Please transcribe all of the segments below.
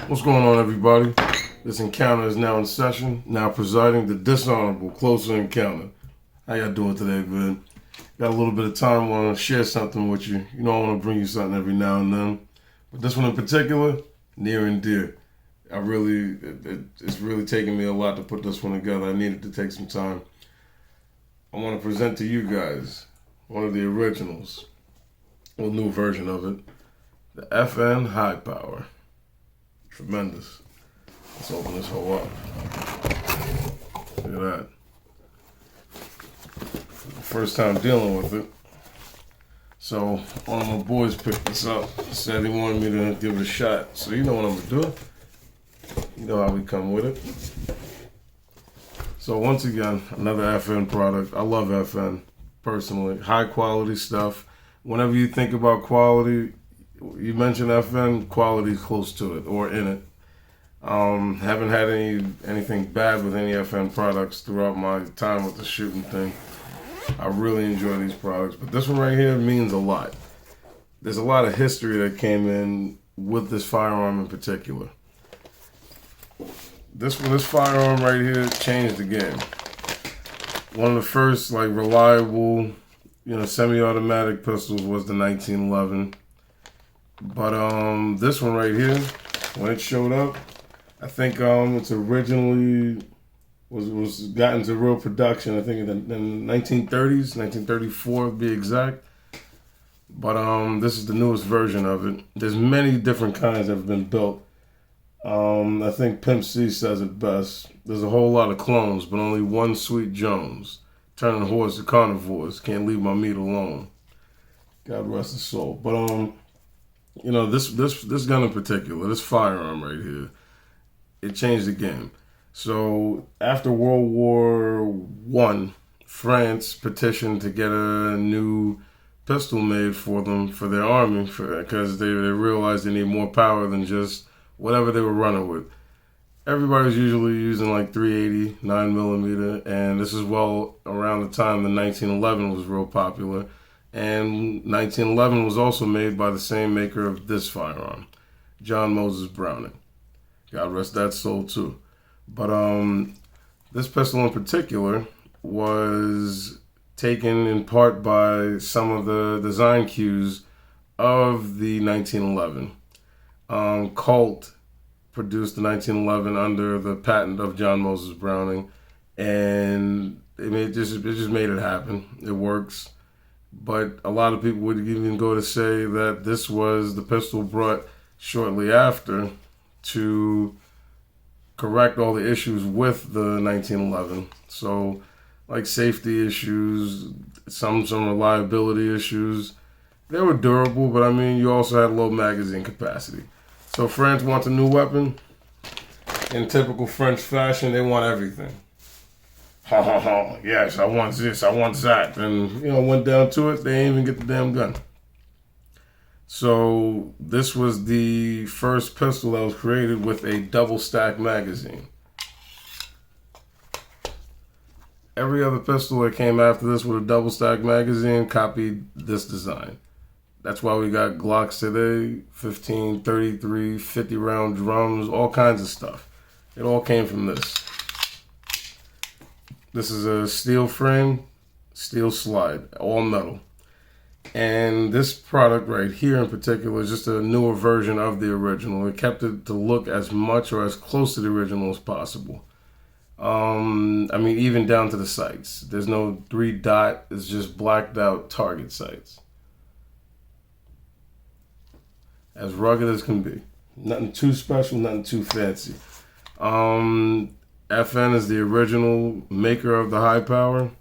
What's going on, everybody? This encounter is now in session. Now presiding the dishonorable closer encounter. How y'all doing today, man? Got a little bit of time. Want to share something with you. You know, I want to bring you something every now and then. But this one in particular, near and dear. It's really taken me a lot to put this one together. I needed to take some time. I want to present to you guys one of the originals, a new version of it, the FN High Power. Tremendous. Let's open this hoe up. Look at that. First time dealing with it. So one of my boys picked this up. Said he wanted me to give it a shot. So you know what I'm gonna do. You know how we come with it. So once again, another FN product. I love FN personally. High quality stuff. Whenever you think about quality, you mention FN, quality is close to it or in it. Haven't had anything bad with any FN products throughout my time with the shooting thing. I really enjoy these products, but this one right here means a lot. There's a lot of history that came in with this firearm in particular. This firearm right here changed the game. One of the first reliable, semi-automatic pistols was the 1911. But this one right here, when it showed up, I think it's originally was got into real production. I think in the 1930s, 1934 to be exact. But this is the newest version of it. There's many different kinds that have been built. I think Pimp C says it best. There's a whole lot of clones, but only one Sweet Jones, turning whores to carnivores. Can't leave my meat alone. God rest his soul. But this gun in particular, this firearm right here, it changed the game. So after World War I, France petitioned to get a new pistol made for them, for their army, because they realized they need more power than just whatever they were running with. Everybody was usually using like .380, 9mm, and this is well around the time the 1911 was real popular. And 1911 was also made by the same maker of this firearm, John Moses Browning. God rest that soul too. But this pistol in particular was taken in part by some of the design cues of the 1911. Colt produced the 1911 under the patent of John Moses Browning, and it just made it happen. It works. But a lot of people would even go to say that this was the pistol brought shortly after to correct all the issues with the 1911. So, like safety issues, some reliability issues. They were durable, but I mean, you also had low magazine capacity. So France wants a new weapon. In typical French fashion, they want everything. Ha ha ha, yes, I want this, I want that. And, went down to it, they ain't even get the damn gun. So this was the first pistol that was created with a double stack magazine. Every other pistol that came after this with a double stack magazine copied this design. That's why we got Glocks today, 15, 33, 50 round drums, all kinds of stuff. It all came from this. This is a steel frame, steel slide, all metal. And this product right here in particular is just a newer version of the original. It kept it to look as much or as close to the original as possible. Even down to the sights. There's no 3-dot, it's just blacked out target sights. As rugged as can be. Nothing too special, nothing too fancy. FN is the original maker of the high power.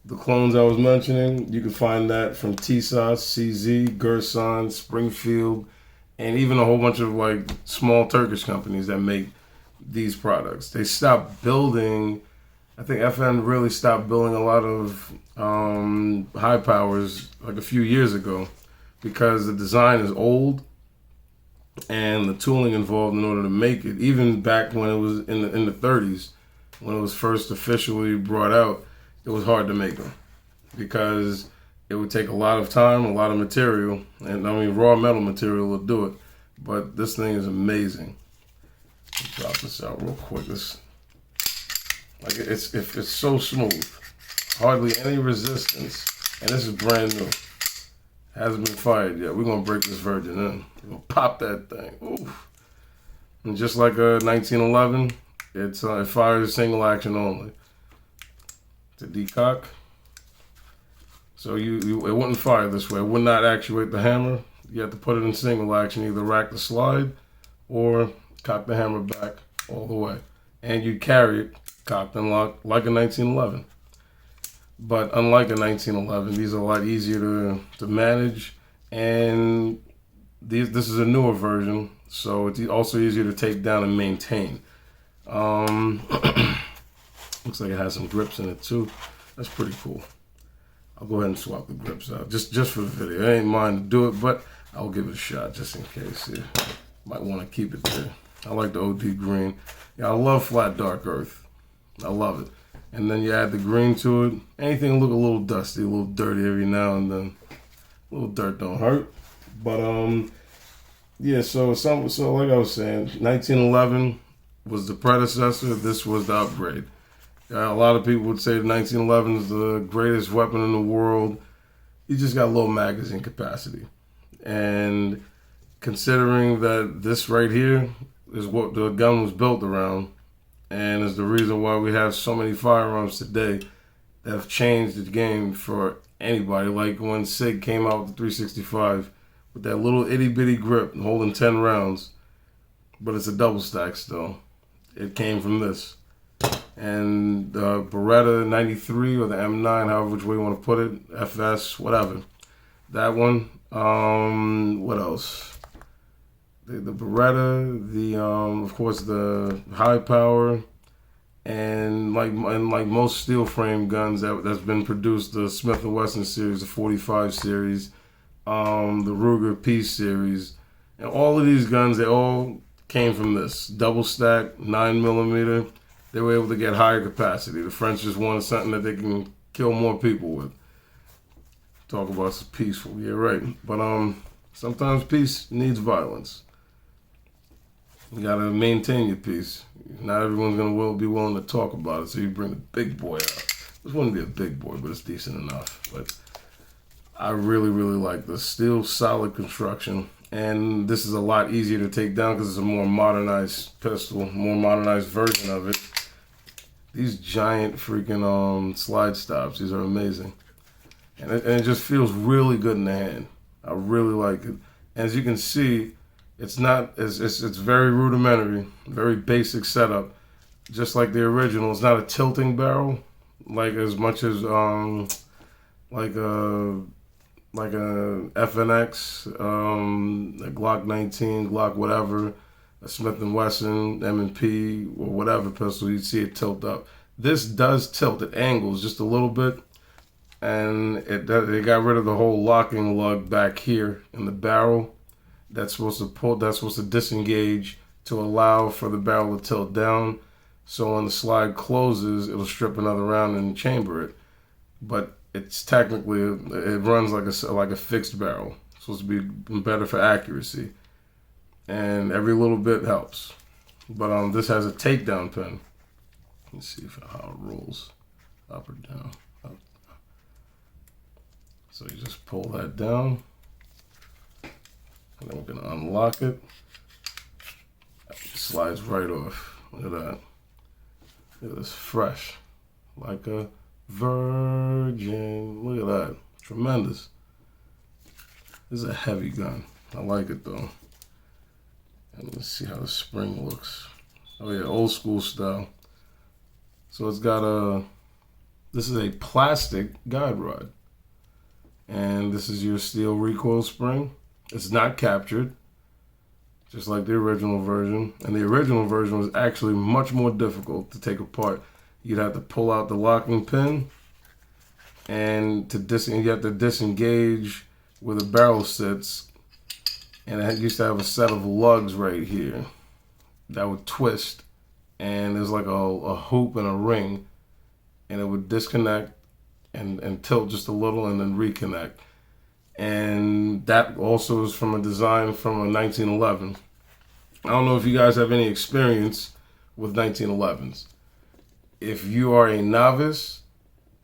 The clones I was mentioning, you can find that from TSOS, CZ, Gerson, Springfield, and even a whole bunch of small Turkish companies that make these products. They stopped building, I think FN really stopped building a lot of high powers a few years ago because the design is old and the tooling involved in order to make it, even back when it was in the 30s, when it was first officially brought out, it was hard to make them because it would take a lot of time, a lot of material, and raw metal material will do it, but this thing is amazing. Drop this out real quick. It's so smooth, hardly any resistance, and this is brand new. Hasn't been fired yet. We're gonna break this virgin in. We're gonna pop that thing. Oof. And just like a 1911, it fires single action only. To decock. So it wouldn't fire this way. It would not actuate the hammer. You have to put it in single action, either rack the slide or cock the hammer back all the way. And you carry it cocked and locked like a 1911. But unlike a 1911, these are a lot easier to manage. And this is a newer version, so it's also easier to take down and maintain. Looks like it has some grips in it too. That's pretty cool. I'll go ahead and swap the grips out just for the video. I ain't mind to do it, but I'll give it a shot just in case. Yeah. Might want to keep it there. I like the OD green. Yeah, I love flat dark earth. I love it. And then you add the green to it. Anything look a little dusty, a little dirty every now and then. A little dirt don't hurt. But yeah. So like I was saying, 1911 was the predecessor. This was the upgrade. A lot of people would say the 1911 is the greatest weapon in the world. You just got low magazine capacity. And considering that this right here is what the gun was built around, and is the reason why we have so many firearms today that have changed the game for anybody. Like when SIG came out with the 365 with that little itty bitty grip holding 10 rounds, but it's a double stack still. It came from this. And the Beretta 93 or the M9, however which way you want to put it, FS, whatever. That one. What else? The Beretta, of course the high power, and like most steel frame guns that's been produced, the Smith & Wesson series, the 45 series, the Ruger P series, and all of these guns, they all came from this double stack 9mm. They were able to get higher capacity. The French just wanted something that they can kill more people with. Talk about peaceful, yeah, right. But sometimes peace needs violence. You gotta maintain your peace. Not everyone's gonna be willing to talk about it, so you bring the big boy out. This wouldn't be a big boy, but it's decent enough. But I really, really like this. Still solid construction. And this is a lot easier to take down because it's a more modernized pistol, more modernized version of it. These giant freaking slide stops, these are amazing. And it just feels really good in the hand. I really like it. As you can see, it's very rudimentary, very basic setup. Just like the original, it's not a tilting barrel, like as much as like a FNX, a Glock 19, Glock whatever, a Smith & Wesson, M&P, or whatever pistol, you'd see it tilt up. This does tilt, it angles just a little bit, and they got rid of the whole locking lug back here in the barrel. That's supposed to disengage to allow for the barrel to tilt down. So when the slide closes, it'll strip another round and chamber it. But it's technically, it runs like a fixed barrel. It's supposed to be better for accuracy. And every little bit helps. But this has a takedown pin. Let's see how it rolls. Up or down. Up. So you just pull that down. And then we're gonna unlock it. It slides right off. Look at that. It is fresh. Like a virgin. Look at that. Tremendous. This is a heavy gun. I like it though. And let's see how the spring looks. Oh yeah, old school style. So it's got this is a plastic guide rod. And this is your steel recoil spring. It's not captured, just like the original version. And the original version was actually much more difficult to take apart. You'd have to pull out the locking pin, and you have to disengage where the barrel sits. And it used to have a set of lugs right here that would twist, and there's like a hoop and a ring, and it would disconnect and tilt just a little and then reconnect. And that also is from a design from a 1911. I don't know if you guys have any experience with 1911s. If you are a novice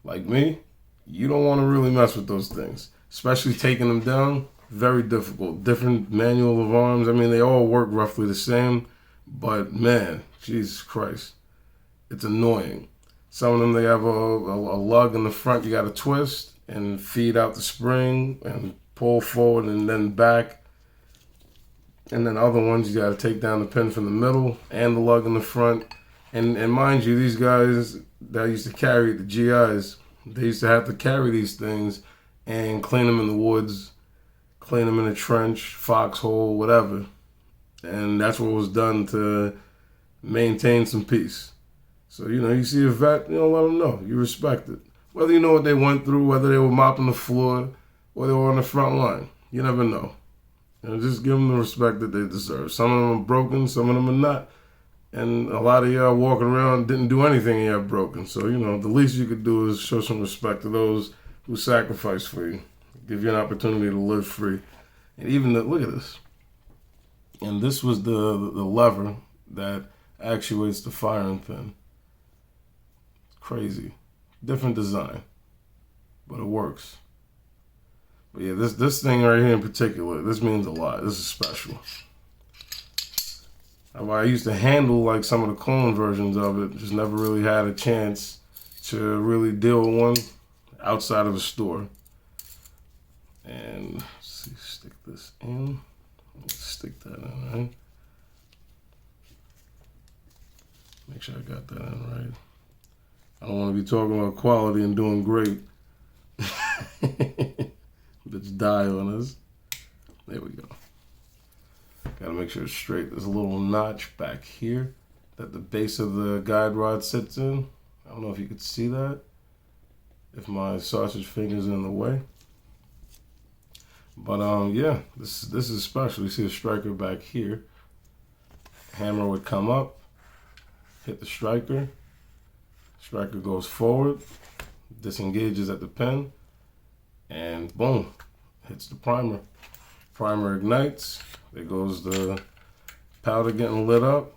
like me, you don't want to really mess with those things, especially taking them down. Very difficult. Different manual of arms. I mean, they all work roughly the same, but man, Jesus Christ, it's annoying. Some of them, they have a lug in the front you got to twist and feed out the spring and pull forward and then back. And then other ones, you got to take down the pin from the middle and the lug in the front. And mind you, these guys that used to carry the GIs, they used to have to carry these things and clean them in the woods, clean them in a trench, foxhole, whatever. And that's what was done to maintain some peace. So, you see a vet, let them know. You respect it. Whether you know what they went through, whether they were mopping the floor, or they were on the front line. You never know. Just give them the respect that they deserve. Some of them are broken, some of them are not. And a lot of y'all walking around didn't do anything and you're broken. So, the least you could do is show some respect to those who sacrificed for you. Give you an opportunity to live free. And even, look at this. And this was the lever that actuates the firing pin. Crazy. Different design. But it works. But yeah, this thing right here in particular, this means a lot. This is special. I used to handle like some of the clone versions of it, just never really had a chance to really deal with one outside of the store. And let's see, stick this in. Let's stick that in, right? Make sure I got that in right. I don't want to be talking about quality and doing great. Let's die on us. There we go. Got to make sure it's straight. There's a little notch back here that the base of the guide rod sits in. I don't know if you could see that, if my sausage finger's in the way. But yeah, this is special. You see the striker back here. Hammer would come up, hit the striker. Striker goes forward, disengages at the pin, and boom, hits the primer. Primer ignites. There goes the powder getting lit up.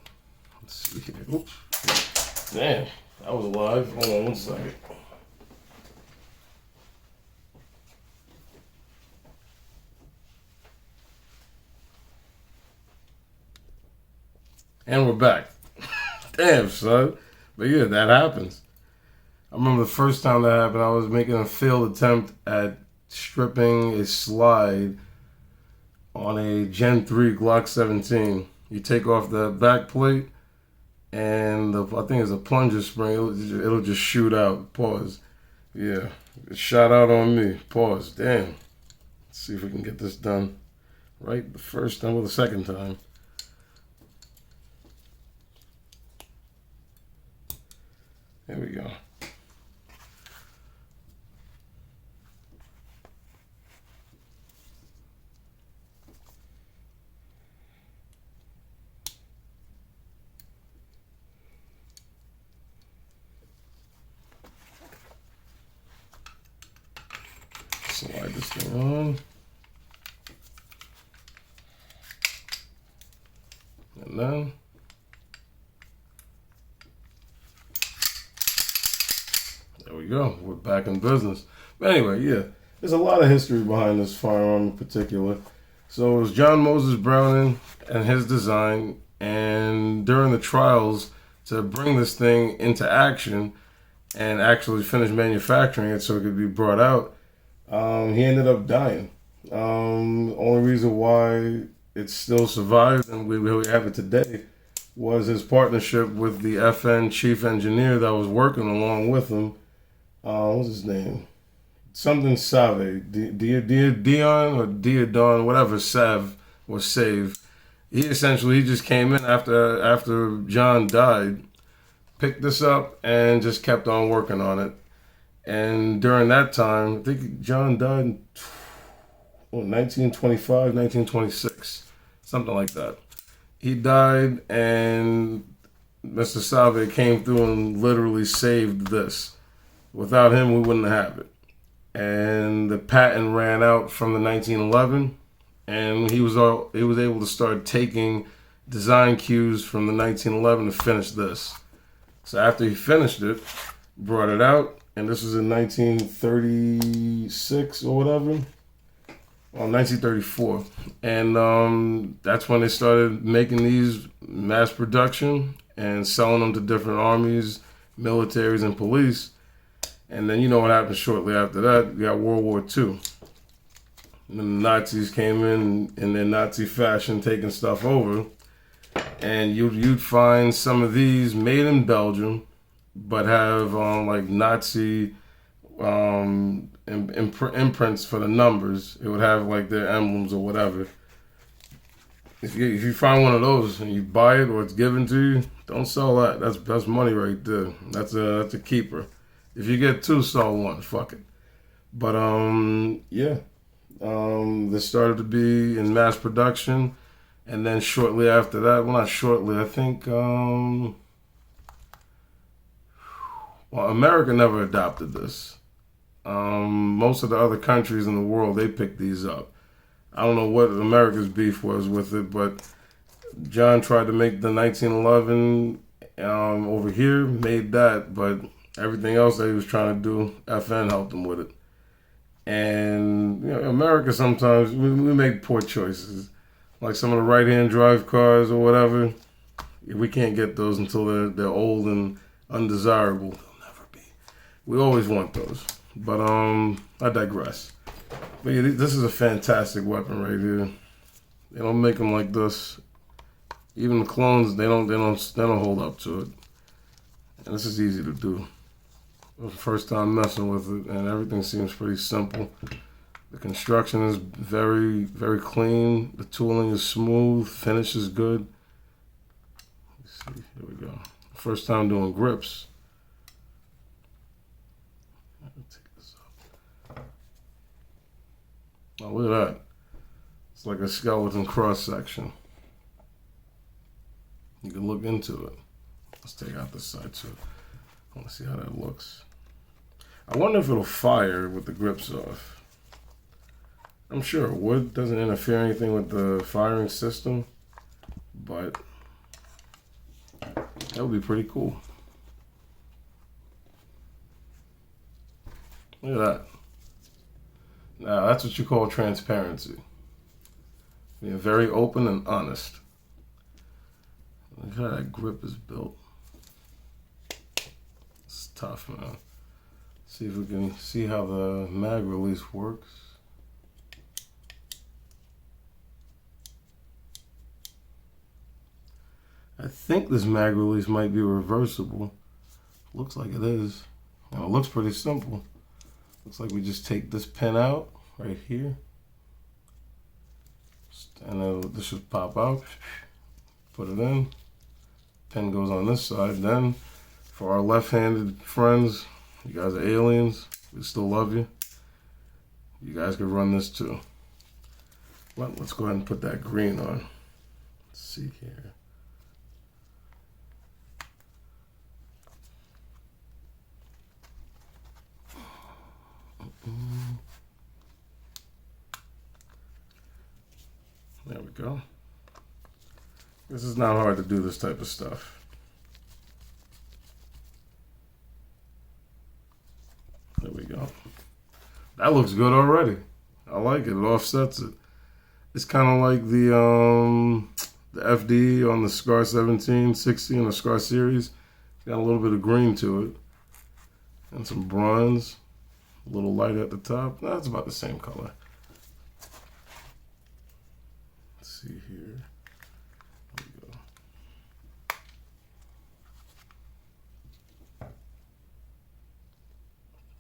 Let's see here. Oops. Damn, that was alive. Hold on one second. And we're back. Damn, son. But yeah, that happens. I remember the first time that happened, I was making a failed attempt at stripping a slide on a Gen 3 Glock 17. You take off the back plate, and I think it's a plunger spring. It'll just shoot out. Pause. Yeah, it shot out on me. Pause. Damn. Let's see if we can get this done right the first time or the second time. There we go. Slide this thing on. And then there we go. We're back in business. But anyway, yeah, there's a lot of history behind this firearm in particular. So it was John Moses Browning and his design, and during the trials to bring this thing into action and actually finish manufacturing it so it could be brought out, he ended up dying. Only reason why it still survived and we have it today was his partnership with the FN chief engineer that was working along with him. What's his name? Something Save. Dion or Diodon, whatever Sav was Save. He just came in after John died, picked this up, and just kept on working on it. And during that time, I think John died in 1925, 1926, something like that. He died, and Mr. Salve came through and literally saved this. Without him, we wouldn't have it. And the patent ran out from the 1911, and he was able to start taking design cues from the 1911 to finish this. So after he finished it, brought it out, and this was in 1936 or whatever. Well, 1934. And that's when they started making these mass production and selling them to different armies, militaries, and police. And then you know what happened shortly after that. You got World War II. And then the Nazis came in their Nazi fashion, taking stuff over. And you'd find some of these made in Belgium, but have like Nazi imprints for the numbers. It would have like their emblems or whatever. If you find one of those and you buy it or it's given to you, don't sell that. That's money right there. That's a keeper. If you get two, sell one. Fuck it. But yeah, this started to be in mass production, and then shortly after that, well, not shortly, I think. Well, America never adopted this. Most of the other countries in the world, they picked these up. I don't know what America's beef was with it, but John tried to make the 1911 over here, made that, but everything else that he was trying to do, FN helped him with it. And you know, America sometimes, we make poor choices. Like some of the right-hand drive cars or whatever, we can't get those until they're old and undesirable. They'll never be. We always want those. But I digress. But yeah, this is a fantastic weapon right here. They don't make them like this. Even the clones, they don't hold up to it. And this is easy to do. It was the first time messing with it, and everything seems pretty simple. The construction is very, very clean. The tooling is smooth. Finish is good. Let's see. Here we go. First time doing grips. Oh, look at that. It's like a skeleton cross-section. You can look into it. Let's take out this side too. I want to see how that looks. I wonder if it'll fire with the grips off. I'm sure it would. Doesn't interfere anything with the firing system. But that would be pretty cool. Look at that. Now, that's what you call transparency. Being very open and honest. Look how that grip is built. It's tough, man. See if we can see how the mag release works. I think this mag release might be reversible. Looks like it is. Now, it looks pretty simple. Looks like we just take this pin out right here. And then this should pop out. Put it in. Pin goes on this side. Then, for our left-handed friends, you guys are aliens. We still love you. You guys can run this too. Well, let's go ahead and put that green on. Let's see here. There we go. This is not hard to do, this type of stuff. There we go. That looks good already. I like it. It offsets it. It's kind of like the FD on the Scar 17, 16, the Scar series. Got a little bit of green to it. And some bronze. A little light at the top. That's about the same color. Let's see here. There we go.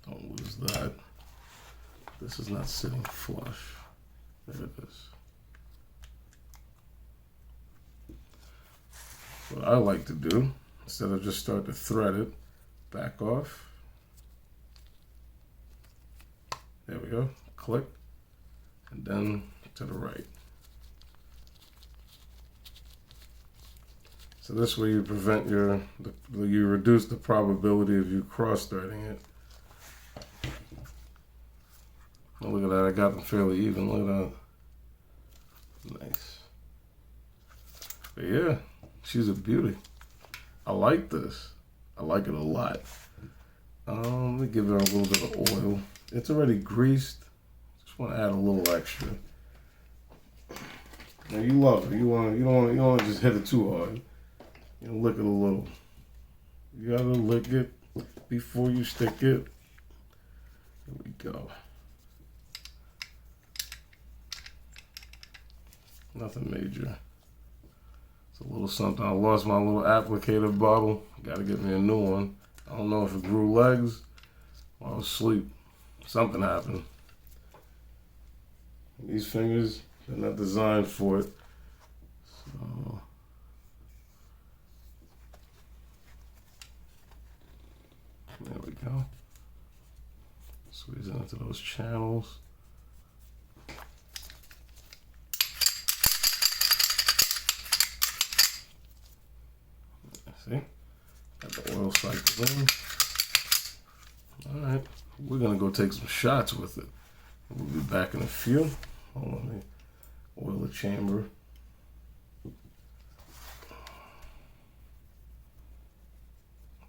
Don't lose that. This is not sitting flush. There it is. What I like to do, instead of just start to thread it, back off. There we go. Click. And then to the right. So this way you prevent you reduce the probability of you cross-threading it. Oh, look at that. I got them fairly even. Look at that. Nice. But yeah, she's a beauty. I like this. I like it a lot. Let me give her a little bit of oil. It's already greased. Just want to add a little extra. Now you love it. You don't want to just hit it too hard. You lick it a little. You gotta lick it before you stick it. Here we go. Nothing major. It's a little something. I lost my little applicator bottle. Gotta get me a new one. I don't know if it grew legs or I was asleep. Something happened. These fingers, they're not designed for it. So there we go. Squeeze it into those channels. See? Got the oil cycle in. Alright, we're gonna go take some shots with it. We'll be back in a few. Hold on, let me oil the chamber.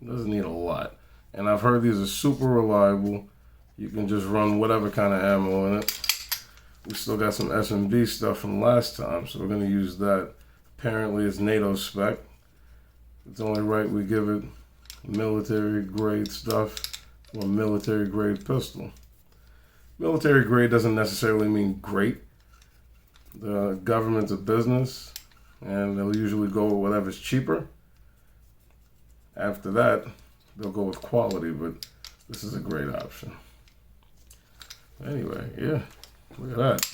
Doesn't need a lot. And I've heard these are super reliable. You can just run whatever kind of ammo in it. We still got some S&B stuff from last time, so we're gonna use that. Apparently it's NATO spec. It's only right we give it military grade stuff or military grade pistol. Military grade doesn't necessarily mean great. The government's a business and they'll usually go with whatever's cheaper. After that, they'll go with quality, but this is a great option. Anyway, yeah, look at that.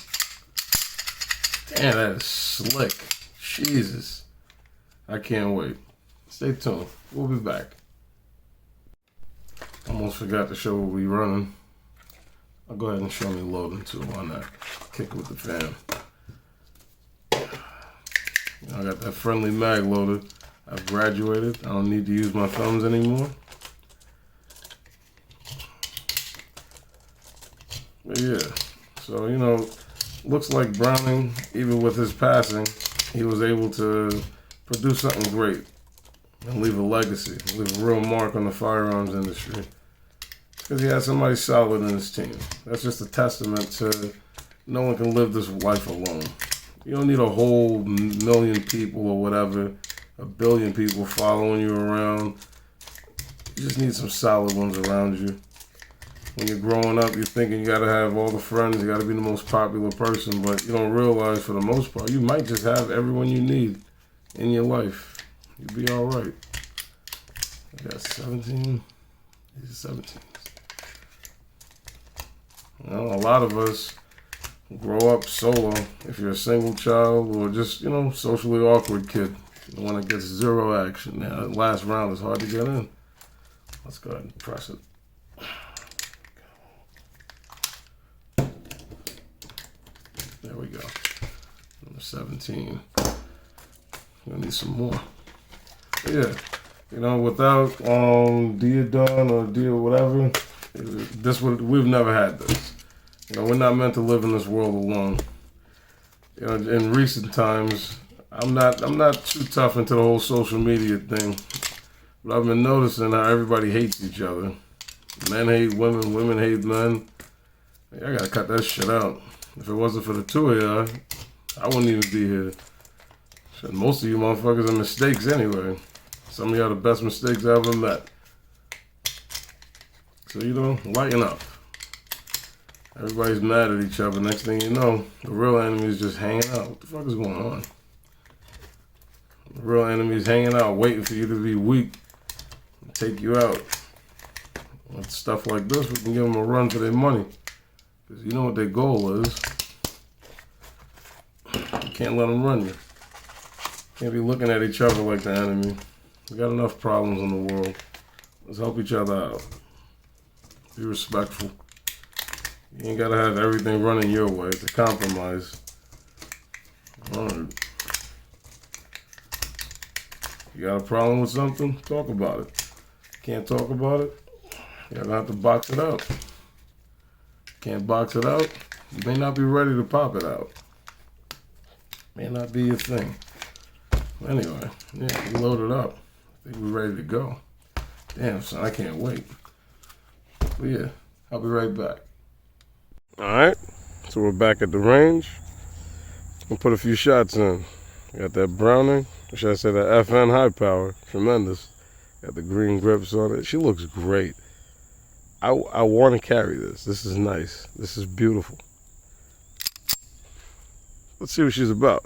Damn, that is slick. Jesus. I can't wait. Stay tuned. We'll be back. Almost forgot to show what we're running. I'll go ahead and show me loading too. Why not? Kick it with the fan. I got that friendly mag loaded. I've graduated. I don't need to use my thumbs anymore. But yeah, so looks like Browning, even with his passing, he was able to produce something great and leave a legacy, leave a real mark on the firearms industry. Because he had somebody solid in his team. That's just a testament to no one can live this life alone. You don't need a whole million people or whatever, a billion people following you around. You just need some solid ones around you. When you're growing up, you're thinking you gotta have all the friends, you gotta be the most popular person, but you don't realize for the most part, you might just have everyone you need in your life. You'll be all right. I got 17. These are 17s. A lot of us grow up solo. If you're a single child or just, socially awkward kid, the one that gets zero action. Now, that last round is hard to get in. Let's go ahead and press it. There we go. Number 17. We're gonna need some more. But yeah, without Diodon or Dio whatever, we've never had this. We're not meant to live in this world alone. In recent times, I'm not too tough into the whole social media thing, but I've been noticing how everybody hates each other. Men hate women, women hate men. I gotta cut that shit out. If it wasn't for the two of y'all, I wouldn't even be here. Shit, most of you motherfuckers are mistakes anyway. Some of y'all the best mistakes I ever met. So, lighten up. Everybody's mad at each other. Next thing you know, the real enemy is just hanging out. What the fuck is going on? The real enemy is hanging out, waiting for you to be weak and take you out. With stuff like this, we can give them a run for their money. Because you know what their goal is. You can't let them run you. Can't be looking at each other like the enemy. We got enough problems in the world. Let's help each other out. Be respectful. You ain't gotta have everything running your way. It's a compromise. Alright. You got a problem with something? Talk about it. Can't talk about it? You're gonna have to box it out. Can't box it out? You may not be ready to pop it out. May not be your thing. Anyway, yeah, we loaded up. I think we're ready to go. Damn, son, I can't wait. But yeah, I'll be right back. Alright, so we're back at the range. We'll put a few shots in. Got that Browning, or should I say that FN high power. Tremendous. Got the green grips on it. She looks great. I want to carry this. This is nice. This is beautiful. Let's see what she's about.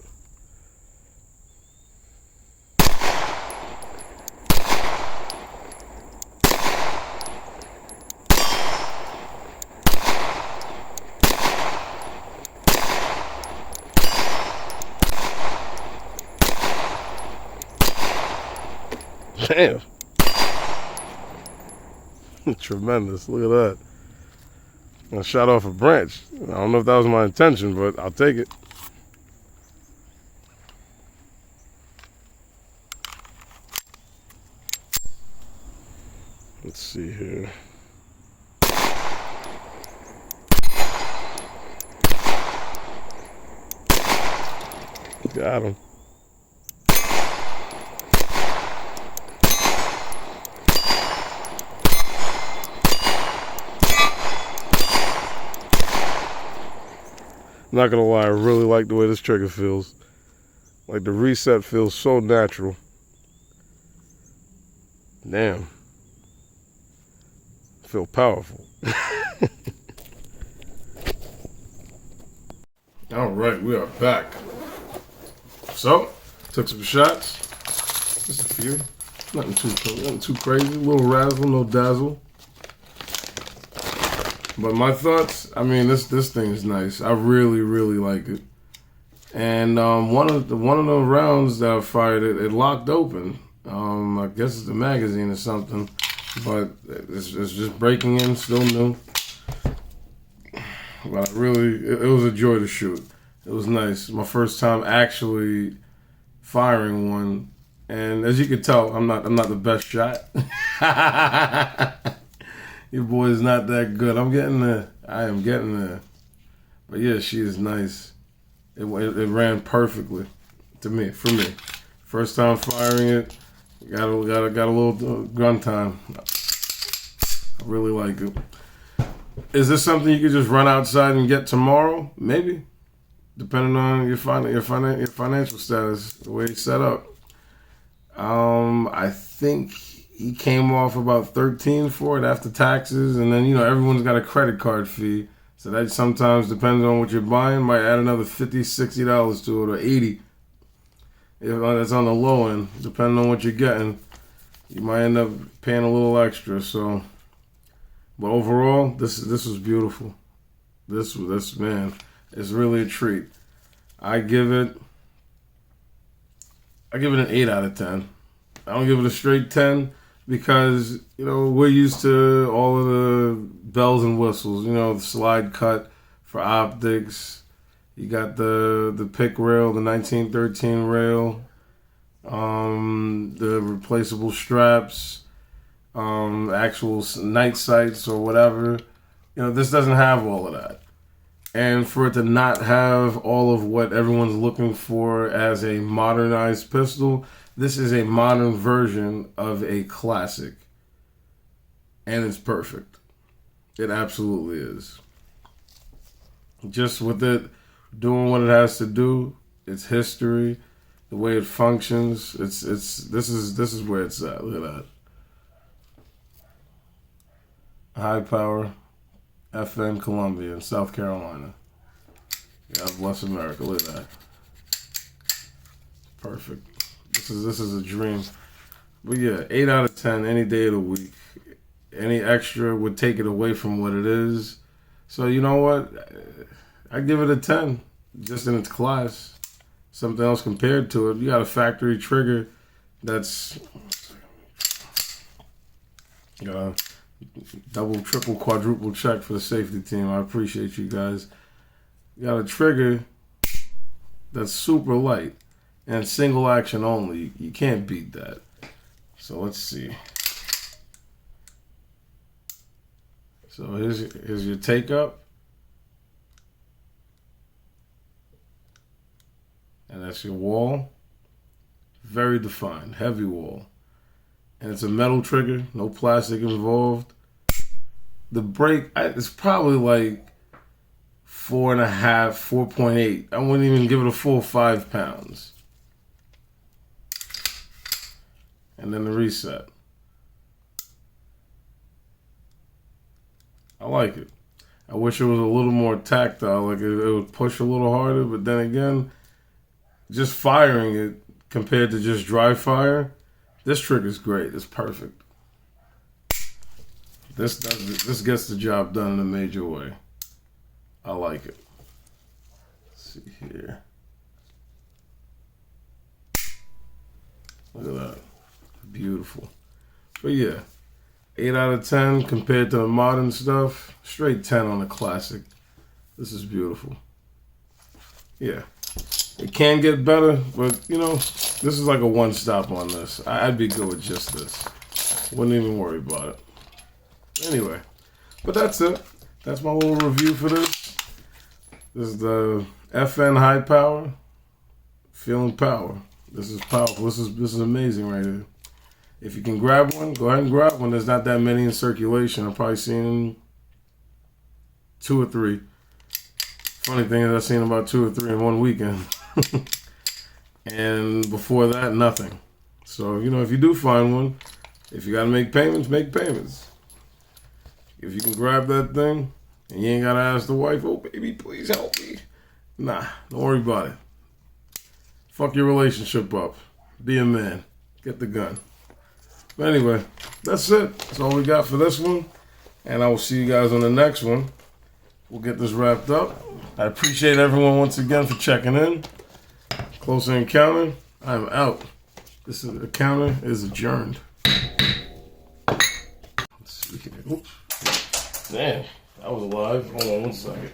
Damn. Tremendous. Look at that. I shot off a branch. I don't know if that was my intention, but I'll take it. Let's see here. Got him. I'm not gonna lie, I really like the way this trigger feels. Like the reset feels so natural. Damn. I feel powerful. All right, we are back. So, took some shots. Just a few. Nothing too crazy. A little razzle, no dazzle. But my thoughts, I mean, this thing is nice. I really, really like it. And one of the rounds that I fired, it locked open. I guess it's the magazine or something, but it's just breaking in, still new. But it was a joy to shoot. It was nice. My first time actually firing one, and as you can tell, I'm not the best shot. Your boy is not that good. I am getting there. But yeah, she is nice. It ran perfectly for me. First time firing it, got a little gun time. I really like it. Is this something you could just run outside and get tomorrow? Maybe, depending on your financial status, the way it's set up. I think he came off about $13 for it after taxes, and then everyone's got a credit card fee, so that sometimes depends on what you're buying. Might add another $50, $60 to it, or $80. If that's on the low end, depending on what you're getting, you might end up paying a little extra. So, but overall, this was beautiful. This man, it's really a treat. I give it an 8 out of 10. I don't give it a straight 10 because, we're used to all of the bells and whistles, the slide cut for optics. You got the pick rail, the 1913 rail, the replaceable straps, actual night sights or whatever. This doesn't have all of that. And for it to not have all of what everyone's looking for as a modernized pistol, this is a modern version of a classic. And it's perfect. It absolutely is. Just with it doing what it has to do, its history, the way it functions, this is where it's at. Look at that. High power FN Columbia in South Carolina. God bless America. Look at that. Perfect. This is a dream. But yeah, 8 out of 10 any day of the week. Any extra would take it away from what it is. So you know what? I give it a 10, just in its class. Something else compared to it. You got a factory trigger that's double, triple, quadruple check for the safety team. I appreciate you guys. You got a trigger that's super light and single action only. You can't beat that. So let's see. So here's your take up. And that's your wall. very defined, heavy wall. And it's a metal trigger, no plastic involved. The brake, it's probably like 4.5, 4.8. I wouldn't even give it a full 5 pounds. And then the reset. I like it. I wish it was a little more tactile, like it would push a little harder, but then again, just firing it compared to just dry fire, this trigger's great. It's perfect. This gets the job done in a major way. I like it. Let's see here. Look at that. Beautiful. But yeah, 8 out of 10 compared to the modern stuff. Straight 10 on the classic. This is beautiful. Yeah. It can get better, but you know, this is like a one-stop on this. I'd be good with just this. Wouldn't even worry about it. Anyway, but that's it. That's my little review for this. This is the FN High Power. Feeling power. This is powerful. This is amazing right here. If you can grab one, go ahead and grab one. There's not that many in circulation. I've probably seen 2 or 3. Funny thing is I've seen about 2 or 3 in one weekend. And before that, nothing. So, you know, if you do find one, if you got to make payments, make payments. If you can grab that thing and you ain't got to ask the wife, oh, baby, please help me. Nah, don't worry about it. Fuck your relationship up. Be a man. Get the gun. But anyway, that's it. That's all we got for this one. And I will see you guys on the next one. We'll get this wrapped up. I appreciate everyone once again for checking in. Closer Encounter, I'm out. This encounter is adjourned. Let's see here. Oops. Damn, I was alive. Hold on one second.